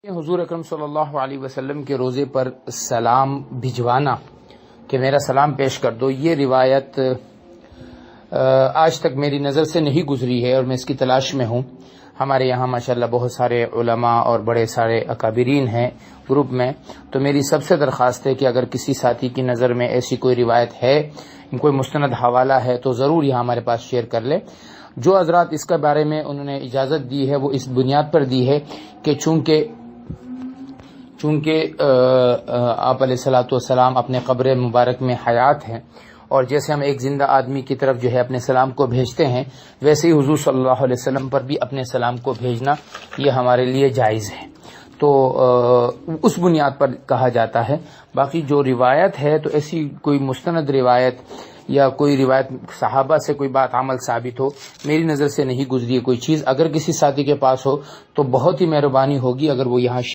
حضور اکرم صلی اللہ علیہ وسلم کے روزے پر سلام بھجوانا کہ میرا سلام پیش کر دو، یہ روایت آج تک میری نظر سے نہیں گزری ہے اور میں اس کی تلاش میں ہوں۔ ہمارے یہاں ماشاءاللہ بہت سارے علماء اور بڑے سارے اکابرین ہیں گروپ میں، تو میری سب سے درخواست ہے کہ اگر کسی ساتھی کی نظر میں ایسی کوئی روایت ہے، کوئی مستند حوالہ ہے تو ضرور یہاں ہمارے پاس شیئر کر لے۔ جو حضرات اس کے بارے میں انہوں نے اجازت دی ہے وہ اس بنیاد پر دی ہے کہ چونکہ آپ علیہ الصلوۃ والسلام اپنے قبر مبارک میں حیات ہیں، اور جیسے ہم ایک زندہ آدمی کی طرف جو ہے اپنے سلام کو بھیجتے ہیں، ویسے ہی حضور صلی اللہ علیہ وسلم پر بھی اپنے سلام کو بھیجنا یہ ہمارے لیے جائز ہے، تو اس بنیاد پر کہا جاتا ہے۔ باقی جو روایت ہے تو ایسی کوئی مستند روایت یا کوئی روایت صحابہ سے کوئی بات عمل ثابت ہو، میری نظر سے نہیں گزری ہے کوئی چیز۔ اگر کسی ساتھی کے پاس ہو تو بہت ہی مہربانی ہوگی اگر وہ یہاں